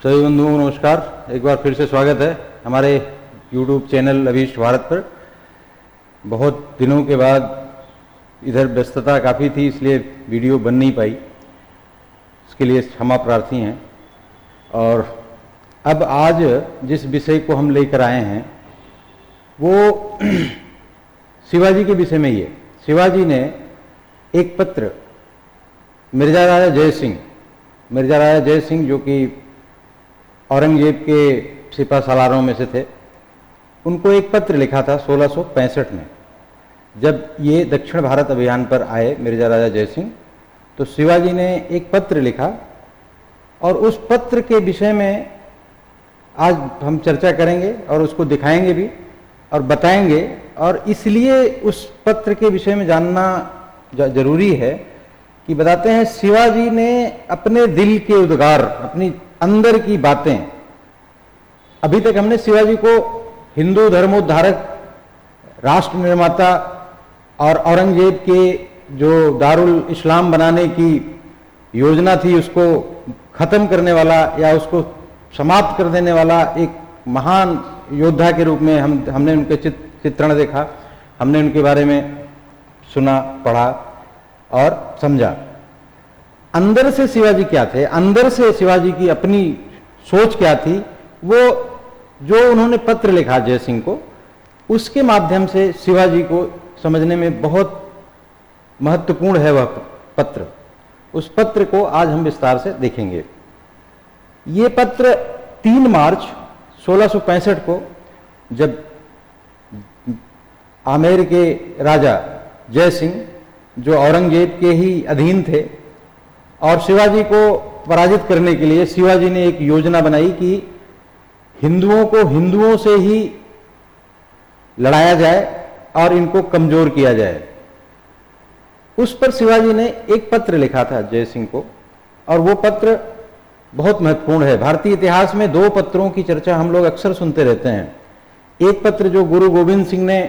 सभी बंधुओं को नमस्कार। एक बार फिर से स्वागत है हमारे YouTube चैनल अभीष्ट भारत पर। बहुत दिनों के बाद इधर व्यस्तता काफ़ी थी, इसलिए वीडियो बन नहीं पाई, इसके लिए क्षमा प्रार्थी हैं। और अब आज जिस विषय को हम लेकर आए हैं वो शिवाजी के विषय में ही है। शिवाजी ने एक पत्र मिर्जा राजा जय सिंह जो कि औरंगजेब के सिपा सालारों में से थे, उनको एक पत्र लिखा था 1665 में। जब ये दक्षिण भारत अभियान पर आए मिर्जा राजा जय सिंह, तो शिवाजी ने एक पत्र लिखा और उस पत्र के विषय में आज हम चर्चा करेंगे और उसको दिखाएंगे भी और बताएंगे। और इसलिए उस पत्र के विषय में जानना जरूरी है कि बताते हैं शिवाजी ने अपने दिल के उद्गार, अपनी अंदर की बातें। अभी तक हमने शिवाजी को हिंदू धर्मोद्धारक, राष्ट्र निर्माता और औरंगजेब के जो दारुल इस्लाम बनाने की योजना थी उसको खत्म करने वाला या उसको समाप्त कर देने वाला एक महान योद्धा के रूप में हमने उनके चित्रण देखा, हमने उनके बारे में सुना, पढ़ा और समझा। अंदर से शिवाजी क्या थे, अंदर से शिवाजी की अपनी सोच क्या थी, वो जो उन्होंने पत्र लिखा जय सिंह को, उसके माध्यम से शिवाजी को समझने में बहुत महत्वपूर्ण है वह पत्र। उस पत्र को आज हम विस्तार से देखेंगे। ये पत्र 3 मार्च 1665 को, जब आमेर के राजा जय सिंह जो औरंगजेब के ही अधीन थे और शिवाजी को पराजित करने के लिए शिवाजी ने एक योजना बनाई कि हिंदुओं को हिंदुओं से ही लड़ाया जाए और इनको कमजोर किया जाए। उस पर शिवाजी ने एक पत्र लिखा था जय सिंह को, और वो पत्र बहुत महत्वपूर्ण है। भारतीय इतिहास में 2 पत्रों की चर्चा हम लोग अक्सर सुनते रहते हैं। एक पत्र जो गुरु गोविंद सिंह ने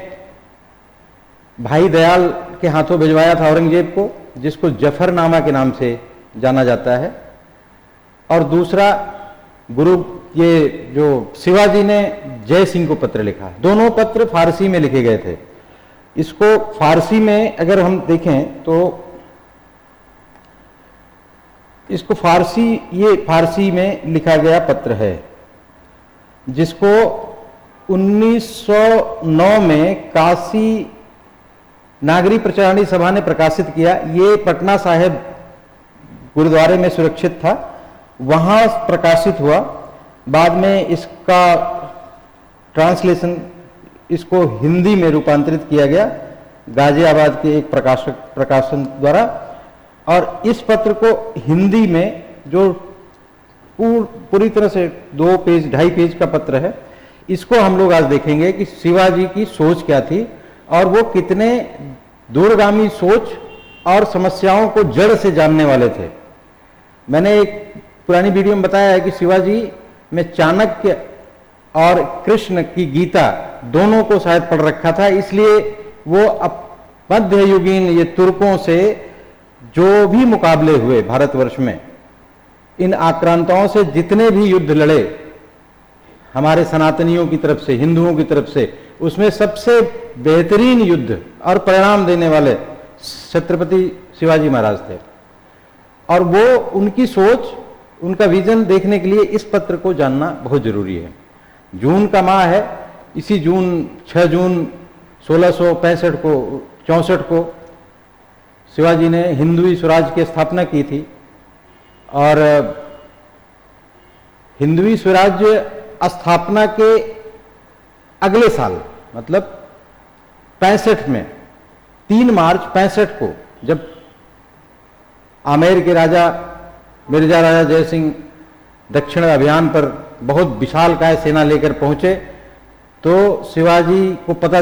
भाई दयाल के हाथों भिजवाया था औरंगजेब को, जिसको जफरनामा के नाम से जाना जाता है, और दूसरा ये जो शिवाजी ने जय सिंह को पत्र लिखा। दोनों पत्र फारसी में लिखे गए थे। इसको फारसी में अगर हम देखें तो इसको फारसी में लिखा गया पत्र है, जिसको 1909 में काशी नागरी प्रचारणी सभा ने प्रकाशित किया। ये पटना साहिब गुरुद्वारे में सुरक्षित था, वहां प्रकाशित हुआ। बाद में इसका ट्रांसलेशन, इसको हिंदी में रूपांतरित किया गया गाजियाबाद के एक प्रकाशन द्वारा। और इस पत्र को हिंदी में, जो पूरी तरह से 2.5 पेज का पत्र है, इसको हम लोग आज देखेंगे कि शिवाजी की सोच क्या थी और वो कितने दूरगामी सोच और समस्याओं को जड़ से जानने वाले थे। मैंने एक पुरानी वीडियो में बताया है कि शिवाजी में चाणक्य और कृष्ण की गीता दोनों को शायद पढ़ रखा था, इसलिए वो मध्ययुगीन ये तुर्कों से जो भी मुकाबले हुए भारतवर्ष में, इन आक्रांताओं से जितने भी युद्ध लड़े हमारे सनातनियों की तरफ से, हिंदुओं की तरफ से, उसमें सबसे बेहतरीन युद्ध और परिणाम देने वाले छत्रपति शिवाजी महाराज थे। और वो उनकी सोच, उनका विजन देखने के लिए इस पत्र को जानना बहुत जरूरी है। जून का माह है, इसी 6 जून 1664 को शिवाजी ने हिंदवी स्वराज की स्थापना की थी। और हिंदवी स्वराज्य स्थापना के अगले साल, मतलब 65 में, 3 मार्च 65 को, जब आमेर के राजा मिर्जा राजा जय सिंह दक्षिण अभियान पर बहुत विशालकाय सेना लेकर पहुंचे, तो शिवाजी को पता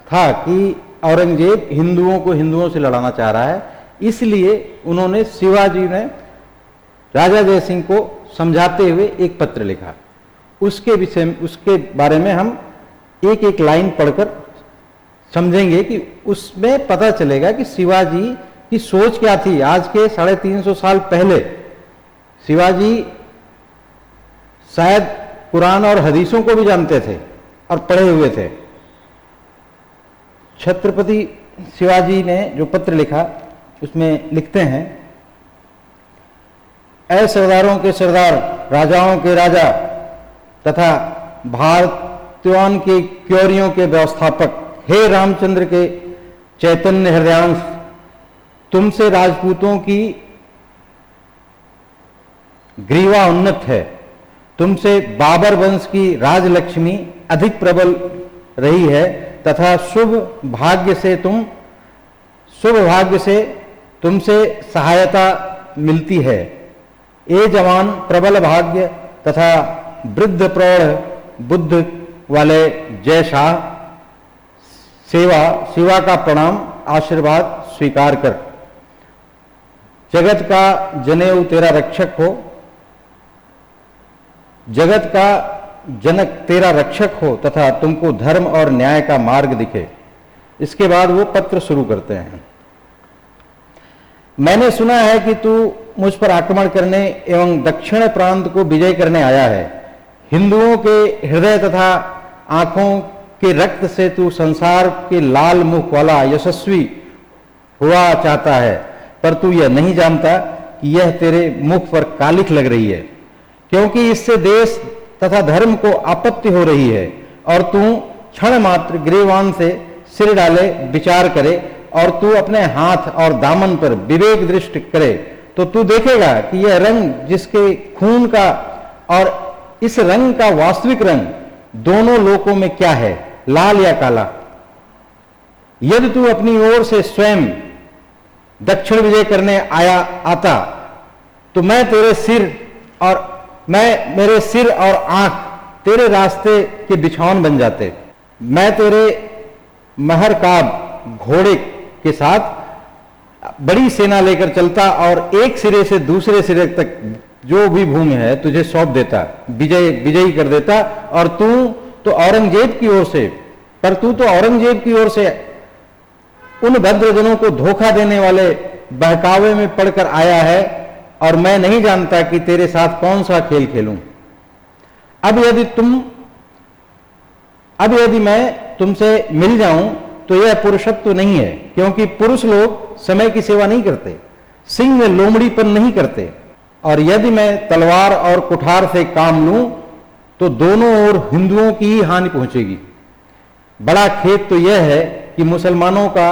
था कि औरंगजेब हिंदुओं को हिंदुओं से लड़ाना चाह रहा है। इसलिए शिवाजी ने राजा जय सिंह को समझाते हुए एक पत्र लिखा। उसके बारे में हम एक एक लाइन पढ़कर समझेंगे कि उसमें पता चलेगा कि शिवाजी की सोच क्या थी। आज के 350 साल पहले शिवाजी शायद कुरान और हदीसों को भी जानते थे और पढ़े हुए थे। छत्रपति शिवाजी ने जो पत्र लिखा उसमें लिखते हैं, ऐ सरदारों के सरदार, राजाओं के राजा तथा भारतीयों के क्योरियों के व्यवस्थापक, हे रामचंद्र के चैतन्य हृदयांश, तुमसे राजपूतों की ग्रीवा उन्नत है, तुमसे बाबर वंश की राजलक्ष्मी अधिक प्रबल रही है तथा शुभ भाग्य से तुमसे सहायता मिलती है। ये जवान प्रबल भाग्य तथा वृद्ध प्रौढ़ बुद्ध वाले जय शाह, सेवा का प्रणाम आशीर्वाद स्वीकार कर। जगत का जनेऊ तेरा रक्षक हो, जगत का जनक तेरा रक्षक हो तथा तुमको धर्म और न्याय का मार्ग दिखे। इसके बाद वो पत्र शुरू करते हैं। मैंने सुना है कि तू मुझ पर आक्रमण करने एवं दक्षिण प्रांत को विजय करने आया है। हिंदुओं के हृदय तथा आंखों के रक्त से तू संसार के लाल मुख वाला यशस्वी हुआ चाहता है, पर तू यह नहीं जानता कि यह तेरे मुख पर कालिख लग रही है, क्योंकि इससे देश तथा धर्म को आपत्ति हो रही है। और तू क्षण मात्र ग्रीवान से सिर डाले विचार करे और तू अपने हाथ और दामन पर विवेक दृष्टि करे तो तू देखेगा कि यह रंग जिसके खून का और इस रंग का वास्तविक रंग दोनों लोकों में क्या है, लाल या काला। यदि तू अपनी ओर से स्वयं दक्षिण विजय करने आता तो मेरे सिर और आंख तेरे रास्ते के बिछावन बन जाते। मैं तेरे महरकाब घोड़े के साथ बड़ी सेना लेकर चलता और एक सिरे से दूसरे सिरे तक जो भी भूमि है तुझे सौंप देता, विजयी कर देता। और तू तो औरंगजेब की ओर से उन भद्रजनों को धोखा देने वाले बहकावे में पड़कर आया है और मैं नहीं जानता कि तेरे साथ कौन सा खेल खेलूं। अब यदि मैं तुमसे मिल जाऊं तो यह पुरुषत्व नहीं है, क्योंकि पुरुष लोग समय की सेवा नहीं करते, सिंह में लोमड़ीपन नहीं करते। और यदि मैं तलवार और कुठार से काम लूं तो दोनों ओर हिंदुओं की ही हानि पहुंचेगी। बड़ा खेद तो यह है कि मुसलमानों का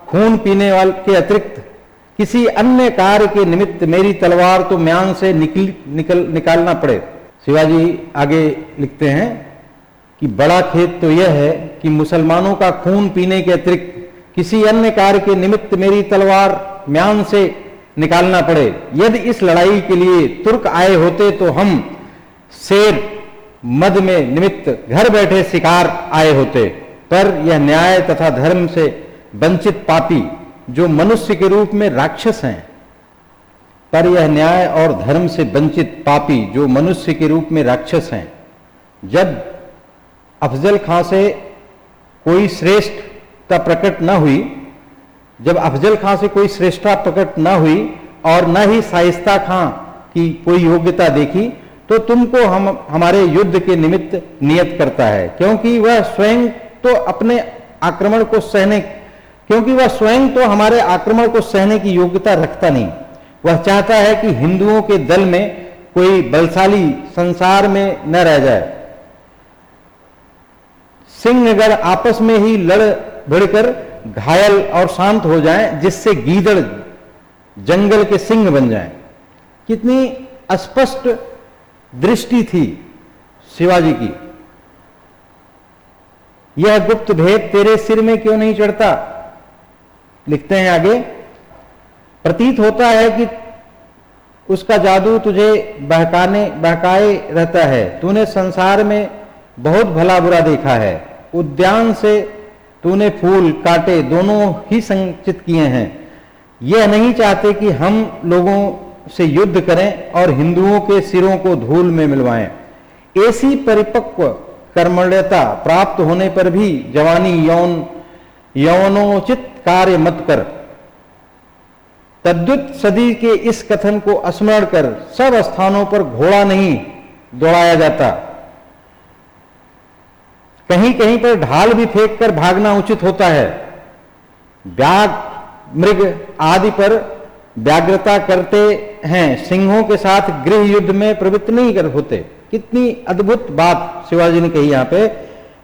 खून पीने वाले के अतिरिक्त किसी अन्य कार्य के निमित्त मेरी तलवार तो म्यान से निकालना पड़े। शिवाजी आगे लिखते हैं कि बड़ा खेद तो यह है कि मुसलमानों का खून पीने के अतिरिक्त किसी अन्य कार्य के निमित्त मेरी तलवार म्यान से निकालना पड़े। यदि इस लड़ाई के लिए तुर्क आए होते तो हम शेर मद में निमित्त घर बैठे शिकार आए होते, पर यह न्याय तथा धर्म से वंचित पापी जो मनुष्य के रूप में राक्षस हैं, पर यह न्याय और धर्म से वंचित पापी जो मनुष्य के रूप में राक्षस हैं, जब अफजल खां से कोई श्रेष्ठता प्रकट न हुई और न ही शाइस्ता खां की कोई योग्यता देखी, तो तुमको हमारे युद्ध के निमित्त नियत करता है, क्योंकि वह स्वयं तो हमारे आक्रमण को सहने की योग्यता रखता नहीं। वह चाहता है कि हिंदुओं के दल में कोई बलशाली संसार में न रह जाए। सिंह अगर आपस में ही लड़ भिड़कर घायल और शांत हो जाएं, जिससे गीदड़ जंगल के सिंह बन जाएं। कितनी स्पष्ट दृष्टि थी शिवाजी की। यह गुप्त भेद तेरे सिर में क्यों नहीं चढ़ता? लिखते हैं आगे, प्रतीत होता है कि उसका जादू तुझे बहकाए रहता है। तूने संसार में बहुत भला बुरा देखा है। उद्यान से तूने फूल काटे दोनों ही संचित किए हैं। यह नहीं चाहते कि हम लोगों से युद्ध करें और हिंदुओं के सिरों को धूल में मिलवाएं। ऐसी परिपक्व कर्मण्यता प्राप्त होने पर भी जवानी यौवनोचित कार्य मत कर। तद्युत सदी के इस कथन को स्मरण कर सब स्थानों पर घोड़ा नहीं दौड़ाया जाता। कहीं कहीं पर ढाल भी फेंक कर भागना उचित होता है। व्याघ्र, मृग आदि पर व्याग्रता करते हैं, सिंहों के साथ गृह युद्ध में प्रवृत्त नहीं कर होते। कितनी अद्भुत बात शिवाजी ने कही यहां पे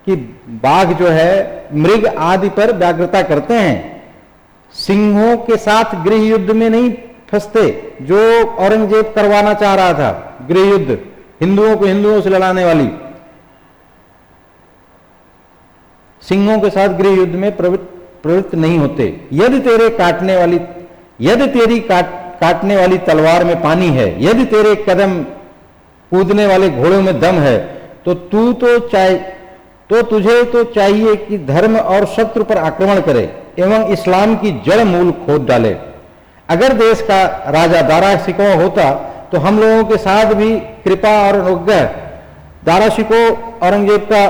कि बाघ जो है मृग आदि पर व्याग्रता करते हैं, सिंहों के साथ गृह युद्ध में नहीं फंसते। जो औरंगजेब करवाना चाह रहा था गृह युद्ध, हिंदुओं को हिंदुओं से लड़ाने वाली, सिंहों के साथ गृह युद्ध में प्रवृत्त नहीं होते। यदि तेरी काटने वाली तलवार में पानी है, यदि तेरे कदम कूदने वाले घोड़ों में दम है, तो तुझे तो चाहिए कि धर्म और शत्रु पर आक्रमण करे एवं इस्लाम की जड़ मूल खोद डाले। अगर देश का राजा दारा शिकोह होता तो हम लोगों के साथ भी कृपा और अनुग्रह। दारा शिकोह औरंगजेब का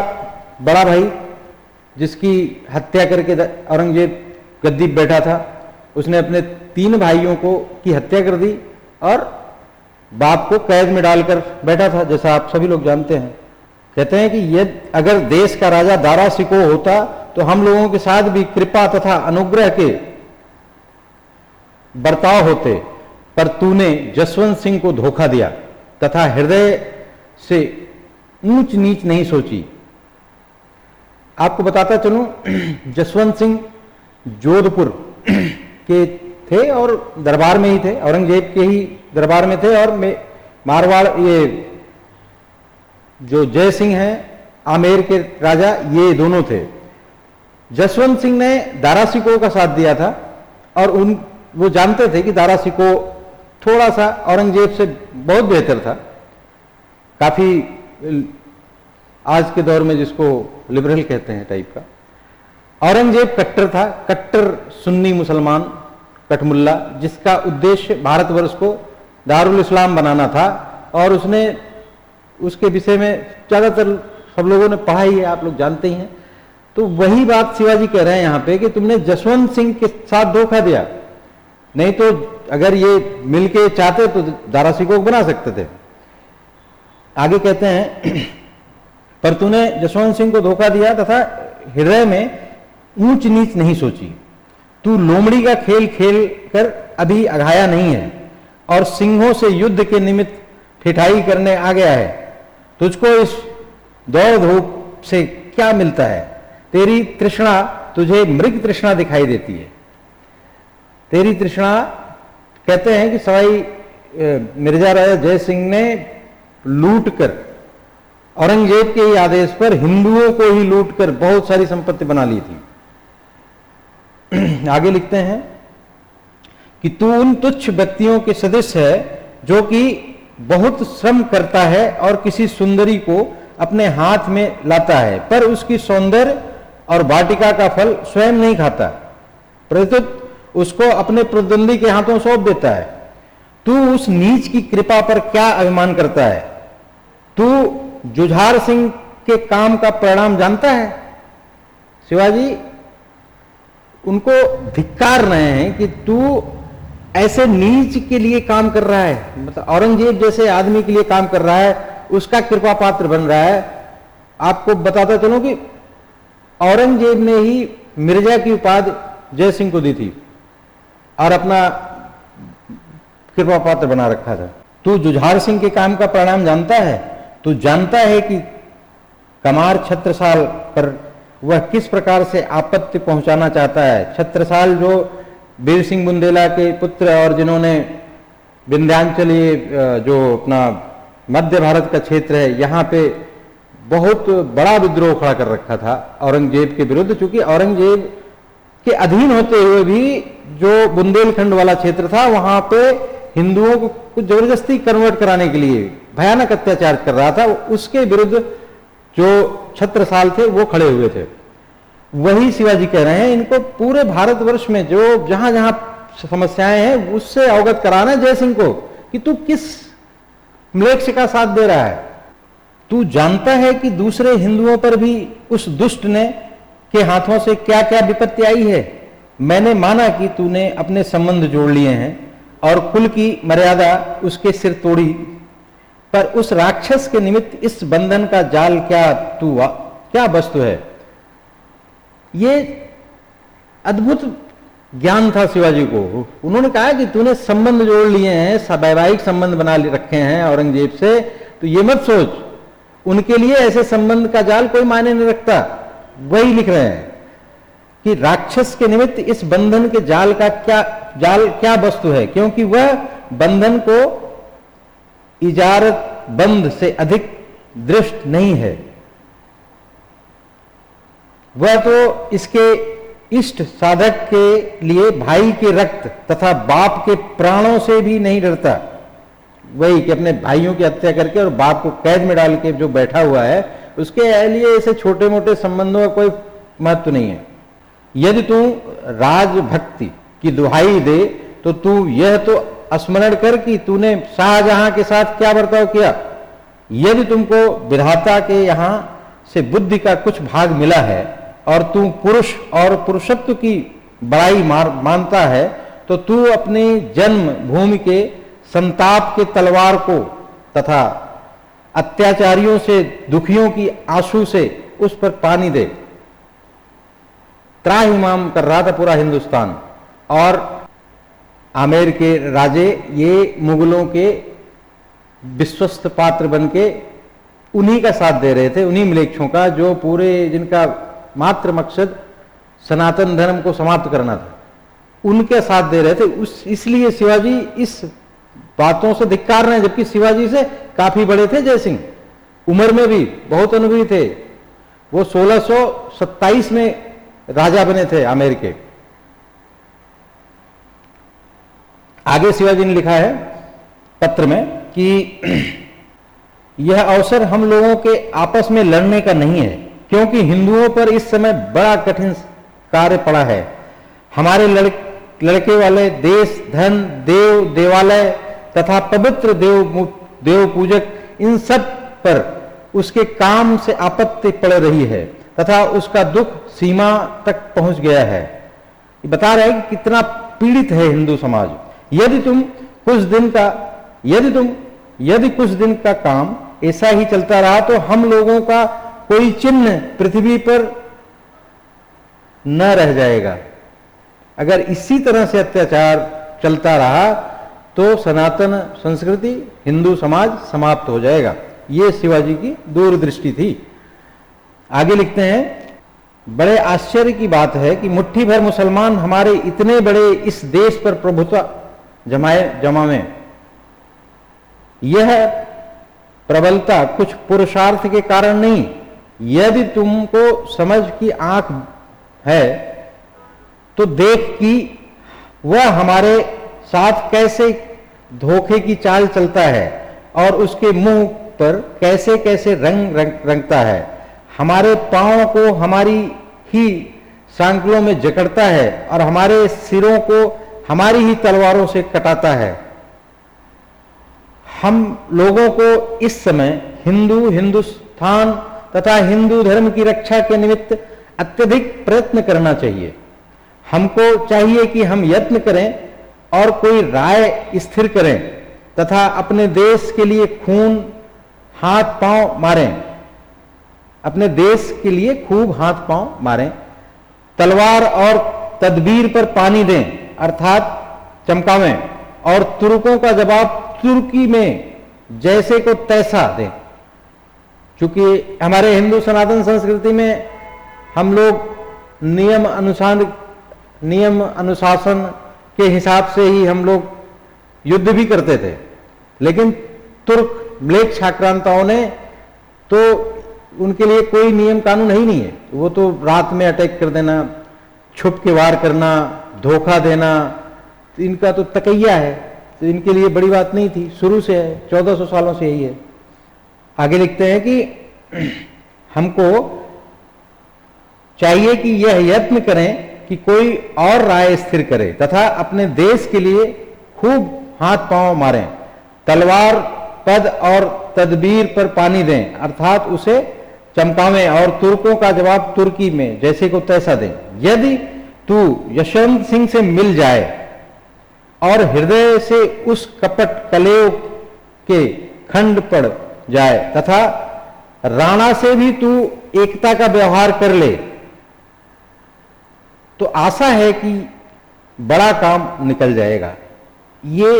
बड़ा भाई, जिसकी हत्या करके औरंगजेब गद्दी पर बैठा था, उसने अपने 3 भाइयों की हत्या कर दी और बाप को कैद में डालकर बैठा था, जैसा आप सभी लोग जानते हैं। कहते हैं कि यदि अगर देश का राजा दारा शिकोह होता तो हम लोगों के साथ भी कृपा तथा अनुग्रह के बर्ताव होते, पर तूने जसवंत सिंह को धोखा दिया तथा हृदय से ऊंच नीच नहीं सोची। आपको बताता चलूं, जसवंत सिंह जोधपुर के थे और दरबार में ही थे, औरंगजेब के ही दरबार में थे। और मारवाड़, ये जो जय सिंह हैं आमेर के राजा, ये दोनों थे। जसवंत सिंह ने दारा शिकोह का साथ दिया था और वो जानते थे कि दारा शिकोह थोड़ा सा औरंगजेब से बहुत बेहतर था, काफी आज के दौर में जिसको लिबरल कहते हैं टाइप का। औरंगजेब कट्टर था, कट्टर सुन्नी मुसलमान, कठमुल्ला, जिसका उद्देश्य भारतवर्ष को दारुल इस्लाम बनाना था। और उसने उसके विषय में ज्यादातर सब लोगों ने पढ़ा ही है, आप लोग जानते ही हैं। तो वही बात शिवाजी कह रहे हैं यहां पे कि तुमने जसवंत सिंह के साथ धोखा दिया, नहीं तो अगर ये मिलके चाहते तो दारा शिकोह बना सकते थे। आगे कहते हैं, पर तूने जसवंत सिंह को धोखा दिया तथा हृदय में ऊंच नीच नहीं सोची। तू लोमड़ी का खेल खेल कर अभी अघाया नहीं है और सिंहों से युद्ध के निमित्त ठिठाई करने आ गया है। तुझको इस दौड़ धूप से क्या मिलता है? तेरी तृष्णा तुझे मृग तृष्णा दिखाई देती है। तेरी तृष्णा, कहते हैं कि सवाई मिर्जा राजा जय सिंह ने लूटकर, औरंगजेब के ही आदेश पर हिंदुओं को ही लूटकर बहुत सारी संपत्ति बना ली थी। आगे लिखते हैं कि तू उन तुच्छ व्यक्तियों के सदस्य है जो कि बहुत श्रम करता है और किसी सुंदरी को अपने हाथ में लाता है, पर उसकी सौंदर्य और वाटिका का फल स्वयं नहीं खाता, प्रत्युत उसको अपने प्रतिद्वंदी के हाथों सौंप देता है। तू उस नीच की कृपा पर क्या अभिमान करता है? तू जुझार सिंह के काम का परिणाम जानता है? शिवाजी उनको धिक्कार रहे हैं कि तू ऐसे नीच के लिए काम कर रहा है, मतलब औरंगजेब जैसे आदमी के लिए काम कर रहा है, उसका कृपा पात्र बन रहा है। आपको बताता चलूं कि औरंगजेब ने ही मिर्जा की उपाधि जय सिंह को दी थी और अपना कृपा पात्र बना रखा था। तू जुझार सिंह के काम का परिणाम जानता है? तू जानता है कि कमार छत्रसाल पर वह किस प्रकार से आपत्ति पहुंचाना चाहता है? छत्रसाल जो वीर सिंह बुंदेला के पुत्र और जिन्होंने विंध्याचल, जो अपना मध्य भारत का क्षेत्र है, यहाँ पे बहुत बड़ा विद्रोह खड़ा कर रखा था औरंगजेब के विरुद्ध। चूंकि औरंगजेब के अधीन होते हुए भी जो बुंदेलखंड वाला क्षेत्र था, वहां पे हिंदुओं को कुछ जबरदस्ती कन्वर्ट कराने के लिए भयानक अत्याचार कर रहा था, उसके विरुद्ध जो छत्रसाल थे वो खड़े हुए थे। वही शिवाजी कह रहे हैं इनको पूरे भारतवर्ष में जो जहां जहां समस्याएं हैं उससे अवगत कराना है जय सिंह को कि तू किस म्लेच्छ का साथ दे रहा है। तू जानता है कि दूसरे हिंदुओं पर भी उस दुष्ट ने के हाथों से क्या क्या विपत्ति आई है। मैंने माना कि तूने अपने संबंध जोड़ लिए हैं और कुल की मर्यादा उसके सिर तोड़ी, पर उस राक्षस के निमित्त इस बंधन का जाल क्या वस्तु है। ये अद्भुत ज्ञान था शिवाजी को। उन्होंने कहा कि तूने संबंध जोड़ लिए हैं, वैवाहिक संबंध बना रखे हैं औरंगजेब से, तो ये मत सोच उनके लिए ऐसे संबंध का जाल कोई मायने नहीं रखता। वही लिख रहे हैं कि राक्षस के निमित्त इस बंधन के जाल क्या वस्तु है, क्योंकि वह बंधन को इजारत बंध से अधिक दृष्ट नहीं है। वह तो इसके इष्ट साधक के लिए भाई के रक्त तथा बाप के प्राणों से भी नहीं डरता। वही कि अपने भाइयों की हत्या करके और बाप को कैद में डाल के जो बैठा हुआ है, उसके लिए ऐसे छोटे मोटे संबंधों का कोई महत्व नहीं है। यदि तू राजभक्ति की दुहाई दे तो तू यह तो स्मरण कर कि तूने शाहजहां के साथ क्या बर्ताव किया। यदि तुमको विधाता के यहां से बुद्धि का कुछ भाग मिला है और तू पुरुष और पुरुषत्व की बड़ाई मानता है, तो तू अपनी जन्म भूमि के संताप के तलवार को तथा अत्याचारियों से दुखियों की आंसू से उस पर पानी दे। त्राहिमाम कर रहा था पूरा हिंदुस्तान, और आमेर के राजे ये मुगलों के विश्वस्त पात्र बनके उन्हीं का साथ दे रहे थे, उन्हीं मलेच्छों का, जो पूरे जिनका मात्र मकसद सनातन धर्म को समाप्त करना था, उनके साथ दे रहे थे। इसलिए शिवाजी इस बातों से धिक्कार रहे हैं, जबकि शिवाजी से काफी बड़े थे जयसिंह, उम्र में भी बहुत अनुभवी थे। वो 1627 में राजा बने थे आमेर के। आगे शिवाजी ने लिखा है पत्र में कि यह अवसर हम लोगों के आपस में लड़ने का नहीं है, क्योंकि हिंदुओं पर इस समय बड़ा कठिन कार्य पड़ा है। हमारे लड़के वाले देश, धन, देव, देवालय तथा पवित्र देव पूजक, इन सब पर उसके काम से आपत्ति पड़ रही है तथा उसका दुख सीमा तक पहुंच गया है। ये बता रहा है कि कितना पीड़ित है हिंदू समाज। यदि कुछ दिन का काम ऐसा ही चलता रहा तो हम लोगों का कोई चिन्ह पृथ्वी पर न रह जाएगा। अगर इसी तरह से अत्याचार चलता रहा तो सनातन संस्कृति, हिंदू समाज समाप्त हो जाएगा। ये शिवाजी की दूरदृष्टि थी। आगे लिखते हैं, बड़े आश्चर्य की बात है कि मुट्ठी भर मुसलमान हमारे इतने बड़े इस देश पर प्रभुत्व जमावे। यह प्रबलता कुछ पुरुषार्थ के कारण नहीं। यदि तुमको समझ की आंख है तो देख कि वह हमारे साथ कैसे धोखे की चाल चलता है और उसके मुंह पर कैसे कैसे रंग रंगता है। हमारे पांव को हमारी ही सांकलों में जकड़ता है और हमारे सिरों को हमारी ही तलवारों से कटाता है। हम लोगों को इस समय हिंदुस्तान तथा हिंदू धर्म की रक्षा के निमित्त अत्यधिक प्रयत्न करना चाहिए। हमको चाहिए कि हम यत्न करें और कोई राय स्थिर करें तथा अपने देश के लिए खून हाथ पांव मारें। अपने देश के लिए खूब हाथ पांव मारें। तलवार और तदबीर पर पानी दें, अर्थात चमकावें, और तुर्कों का जवाब तुर्की में जैसे को तैसा दें। चूंकि हमारे हिंदू सनातन संस्कृति में हम लोग नियम अनुशासन के हिसाब से ही हम लोग युद्ध भी करते थे, लेकिन तुर्क म्लेच्छ आक्रांताओं ने तो उनके लिए कोई नियम कानून ही नहीं है। वो तो रात में अटैक कर देना, छुप के वार करना, धोखा देना, इनका तो तकैया है। तो इनके लिए बड़ी बात नहीं थी, शुरू से है, 1400 सालों से यही है। आगे लिखते हैं कि हमको चाहिए कि यह यत्न करें कि कोई और राय स्थिर करे तथा अपने देश के लिए खूब हाथ पांव मारें। तलवार, पद और तदबीर पर पानी दें, अर्थात उसे चमकावें, और तुर्कों का जवाब तुर्की में जैसे को तैसा दें। यदि तू यशवंत सिंह से मिल जाए और हृदय से उस कपट कलेव के खंड पड़ जाए तथा राणा से भी तू एकता का व्यवहार कर ले तो आशा है कि बड़ा काम निकल जाएगा। ये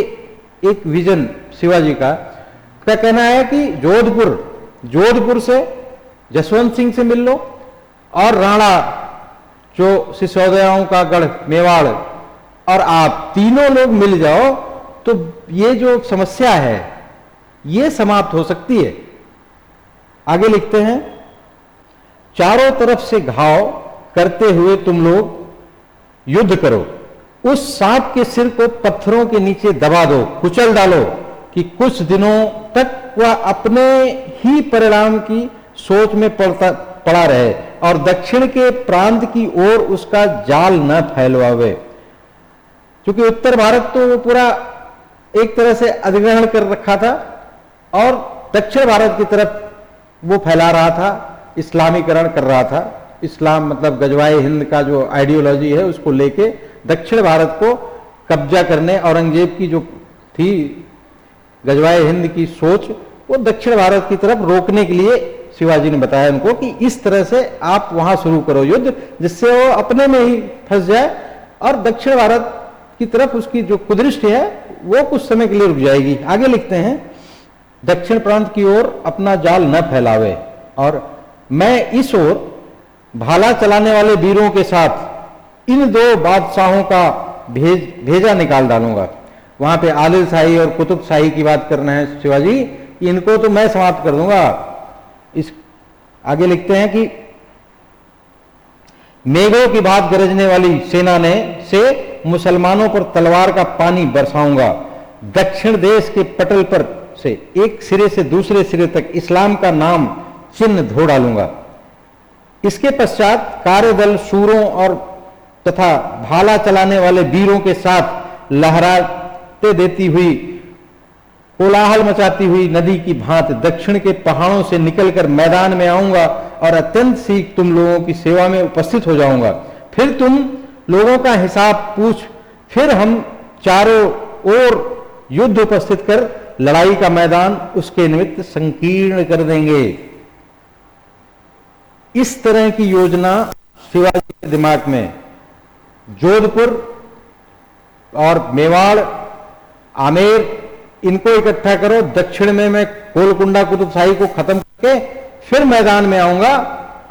एक विजन शिवाजी का कहना है कि जोधपुर से जसवंत सिंह से मिल लो और राणा जो सिसोदियाओं का गढ़ मेवाड़ और आप तीनों लोग मिल जाओ तो ये जो समस्या है ये समाप्त हो सकती है। आगे लिखते हैं, चारों तरफ से घाव करते हुए तुम लोग युद्ध करो, उस सांप के सिर को पत्थरों के नीचे दबा दो, कुचल डालो कि कुछ दिनों तक वह अपने ही परिणाम की सोच में पड़ा रहे और दक्षिण के प्रांत की ओर उसका जाल न फैलवावे। क्योंकि उत्तर भारत तो वो पूरा एक तरह से अधिग्रहण कर रखा था और दक्षिण भारत की तरफ वो फैला रहा था, इस्लामीकरण कर रहा था। इस्लाम मतलब गजवाए हिंद का जो आइडियोलॉजी है उसको लेके दक्षिण भारत को कब्जा करने, औरंगजेब की जो थी गजवाए हिंद की सोच वो दक्षिण भारत की तरफ रोकने के लिए शिवाजी ने बताया उनको कि इस तरह से आप वहां शुरू करो युद्ध, जिससे वो अपने में ही फंस जाए और दक्षिण भारत की तरफ उसकी जो कुदृष्टि है वो कुछ समय के लिए रुक जाएगी। आगे लिखते हैं, दक्षिण प्रांत की ओर अपना जाल न फैलावे और मैं इस ओर भाला चलाने वाले वीरों के साथ इन दो बादशाहों का भेजा निकाल डालूंगा। वहां पे आदिल शाही और कुतुब शाही की बात करना है शिवाजी, इनको तो मैं समाप्त कर दूंगा। इस आगे लिखते हैं कि मेघों की बात गरजने वाली सेना से मुसलमानों पर तलवार का पानी बरसाऊंगा। दक्षिण देश के पटल पर से एक सिरे से दूसरे सिरे तक इस्लाम का नाम चिन्ह धो डालूंगा। इसके पश्चात कार्यदल शूरों और तथा भाला चलाने वाले वीरों के साथ लहराते देती हुई कोलाहल मचाती हुई नदी की भांति दक्षिण के पहाड़ों से निकलकर मैदान में आऊंगा और अत्यंत शीघ्र तुम लोगों की सेवा में उपस्थित हो जाऊंगा। फिर तुम लोगों का हिसाब पूछ, फिर हम चारों ओर युद्ध उपस्थित कर लड़ाई का मैदान उसके निमित्त संकीर्ण कर देंगे। इस तरह की योजना शिवाजी के दिमाग में, जोधपुर और मेवाड़, आमेर, इनको इकट्ठा करो, दक्षिण में मैं गोलकुंडा कुतुबशाही को खत्म करके फिर मैदान में आऊंगा।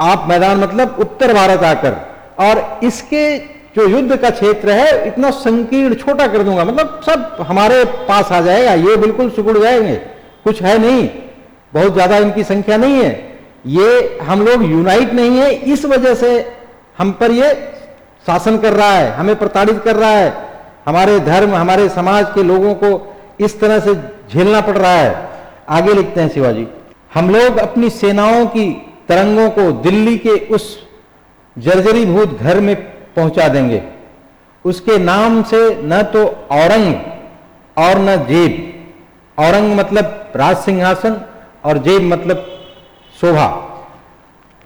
आप मैदान मतलब उत्तर भारत आकर, और इसके जो युद्ध का क्षेत्र है इतना संकीर्ण छोटा कर दूंगा, मतलब सब हमारे पास आ जाएगा, ये बिल्कुल सिकुड़ जाएंगे, कुछ है नहीं, बहुत ज्यादा इनकी संख्या नहीं है, ये हम लोग यूनाइट नहीं है, इस वजह से हम पर ये शासन कर रहा है, हमें प्रताड़ित कर रहा है, हमारे धर्म हमारे समाज के लोगों को इस तरह से झेलना पड़ रहा है। आगे लिखते हैं शिवाजी, हम लोग अपनी सेनाओं की तरंगों को दिल्ली के उस जर्जरीभूत घर में पहुंचा देंगे। उसके नाम से न तो औरंग और न जेब, औरंग मतलब राज सिंहासन और जेब मतलब शोभा,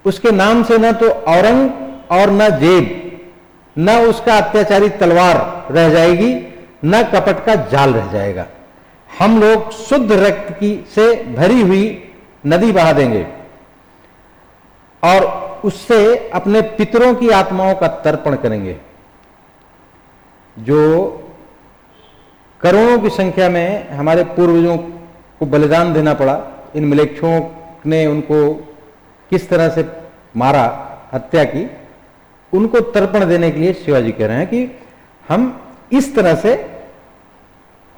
उसके नाम से न तो औरंग और न जेब, न उसका अत्याचारी तलवार रह जाएगी, न कपट का जाल रह जाएगा। हम लोग शुद्ध रक्त की से भरी हुई नदी बहा देंगे और उससे अपने पितरों की आत्माओं का तर्पण करेंगे। जो करोड़ों की संख्या में हमारे पूर्वजों को बलिदान देना पड़ा, इन मिलेच्छों ने उनको किस तरह से मारा, हत्या की, उनको तर्पण देने के लिए शिवाजी कह रहे हैं कि हम इस तरह से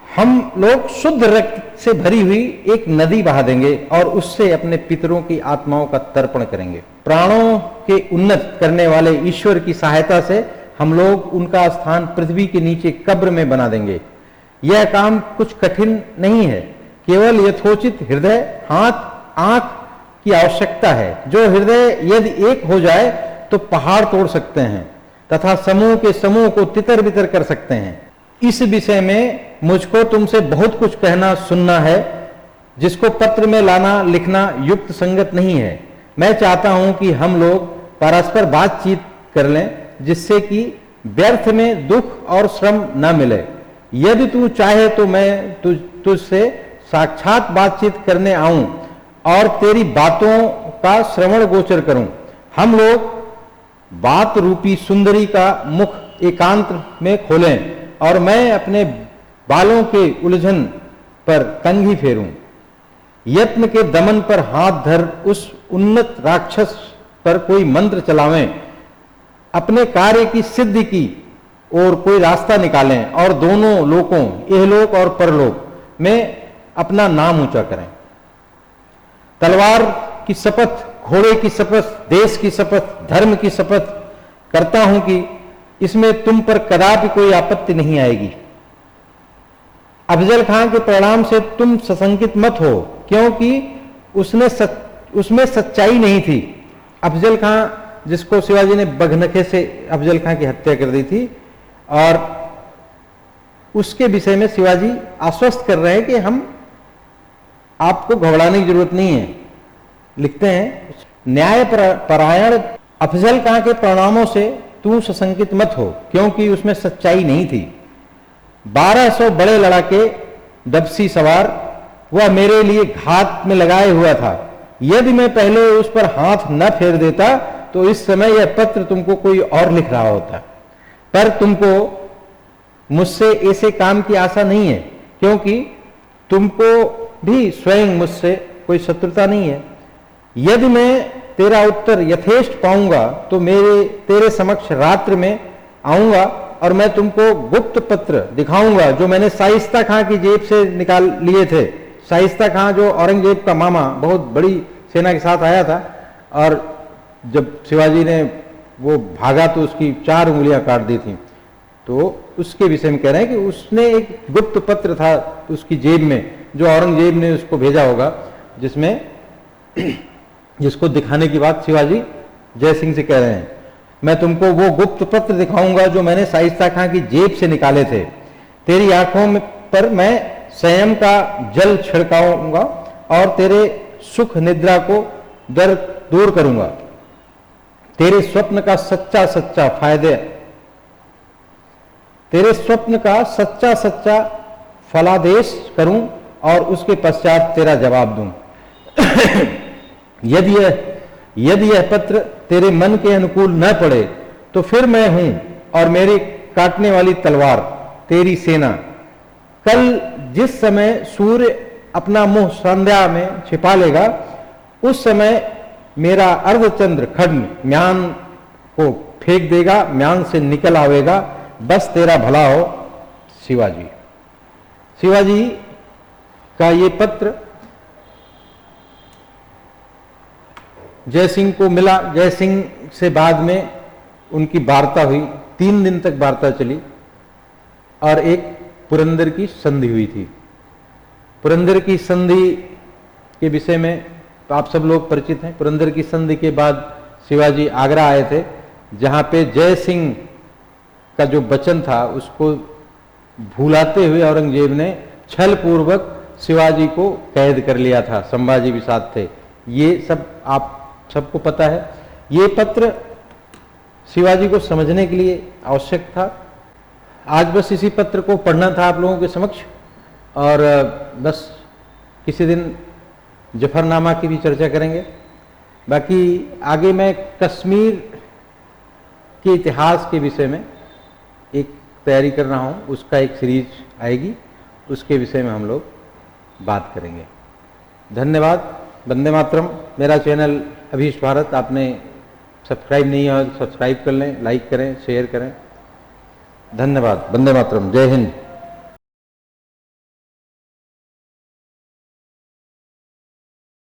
हम लोग शुद्ध रक्त से भरी हुई एक नदी बहा देंगे और उससे अपने पितरों की आत्माओं का तर्पण करेंगे। प्राणों के उन्नत करने वाले ईश्वर की सहायता से हम लोग उनका स्थान पृथ्वी के नीचे कब्र में बना देंगे। यह काम कुछ कठिन नहीं है, केवल यथोचित हृदय, हाथ, आंख की आवश्यकता है। जो हृदय यदि एक हो जाए तो पहाड़ तोड़ सकते हैं तथा समूह के समूह को तितर बितर कर सकते हैं। इस विषय में मुझको तुमसे बहुत कुछ कहना सुनना है, जिसको पत्र में लाना लिखना युक्त संगत नहीं है। मैं चाहता हूं कि हम लोग परस्पर बातचीत कर लें, जिससे कि व्यर्थ में दुख और श्रम न मिले। यदि तू चाहे तो मैं तुझसे साक्षात बातचीत करने आऊं और तेरी बातों का श्रवण गोचर करूं। हम लोग बात रूपी सुंदरी का मुख एकांत में खोलें और मैं अपने बालों के उलझन पर कंघी फेरूं। यत्न के दमन पर हाथ धर उस उन्नत राक्षस पर कोई मंत्र चलावें, अपने कार्य की सिद्धि की और कोई रास्ता निकालें और दोनों लोकों, इहलोक और परलोक में अपना नाम ऊंचा करें। तलवार की शपथ, घोड़े की शपथ, देश की शपथ, धर्म की शपथ करता हूं कि इसमें तुम पर कदापि कोई आपत्ति नहीं आएगी। अफजल खां के परिणाम से तुम सशंकित मत हो, क्योंकि उसमें सच्चाई नहीं थी। अफजल खां, जिसको शिवाजी ने बघनखे से अफजल खां की हत्या कर दी थी, और उसके विषय में शिवाजी आश्वस्त कर रहे हैं कि हम आपको घबराने की जरूरत नहीं है। लिखते हैं, न्याय परायण अफजल खां के परिणामों से तू सशंकित मत हो, क्योंकि उसमें सच्चाई नहीं थी। 1200 बड़े लड़ाके डबसी सवार वह मेरे लिए घात में लगाए हुआ था। यदि मैं पहले उस पर हाथ न फेर देता तो इस समय यह पत्र तुमको कोई और लिख रहा होता। पर तुमको मुझसे ऐसे काम की आशा नहीं है, क्योंकि तुमको भी स्वयं मुझसे कोई शत्रुता नहीं है। यदि मैं तेरा उत्तर यथेष्ट पाऊंगा तो तेरे समक्ष रात्र में आऊंगा और मैं तुमको गुप्त पत्र दिखाऊंगा जो मैंने शाइस्ता खां की जेब से निकाल लिए थे। शाइस्ता खां जो औरंगजेब का मामा, बहुत बड़ी सेना के साथ आया था, और जब शिवाजी ने वो भागा तो उसकी 4 उंगलियां काट दी थी। तो उसके विषय में कह रहे हैं कि उसने एक गुप्त पत्र था उसकी जेब में, जो औरंगजेब ने उसको भेजा होगा, जिसको दिखाने की बात शिवाजी जय सिंह से कह रहे हैं। मैं तुमको वो गुप्त पत्र दिखाऊंगा जो मैंने शाइस्ता खां की जेब से निकाले थे। तेरी आंखों पर मैं संयम का जल छिड़काऊंगा और तेरे सुख निद्रा को दूर करूंगा। तेरे स्वप्न का सच्चा फलादेश करूं और उसके पश्चात तेरा जवाब दूं। यदि यह पत्र तेरे मन के अनुकूल न पड़े तो फिर मैं हूं और मेरी काटने वाली तलवार तेरी सेना। कल जिस समय सूर्य अपना मुंह संध्या में छिपा लेगा, उस समय मेरा अर्धचंद्र खड्ग म्यान को फेंक देगा, म्यान से निकल आवेगा। बस तेरा भला हो, शिवाजी। शिवाजी का ये पत्र जय सिंह को मिला। जय सिंह से बाद में उनकी वार्ता हुई, 3 दिन तक वार्ता चली, और एक पुरंदर की संधि हुई थी। पुरंदर की संधि के विषय में तो आप सब लोग परिचित हैं। पुरंदर की संधि के बाद शिवाजी आगरा आए थे, जहां पे जय सिंह का जो वचन था उसको भूलाते हुए औरंगजेब ने छल पूर्वक शिवाजी को कैद कर लिया था। संभाजी भी साथ थे। ये सब आप सबको पता है। ये पत्र शिवाजी को समझने के लिए आवश्यक था। आज बस इसी पत्र को पढ़ना था आप लोगों के समक्ष, और बस किसी दिन जफरनामा की भी चर्चा करेंगे। बाकी आगे मैं कश्मीर के इतिहास के विषय में एक तैयारी कर रहा हूँ, उसका एक सीरीज आएगी, उसके विषय में हम लोग बात करेंगे। धन्यवाद। वंदे मातरम। मेरा चैनल अभीष्ट भारत आपने सब्सक्राइब नहीं है, सब्सक्राइब कर लें, लाइक करें, शेयर करें। धन्यवाद। वंदे मातरम। जय हिंद।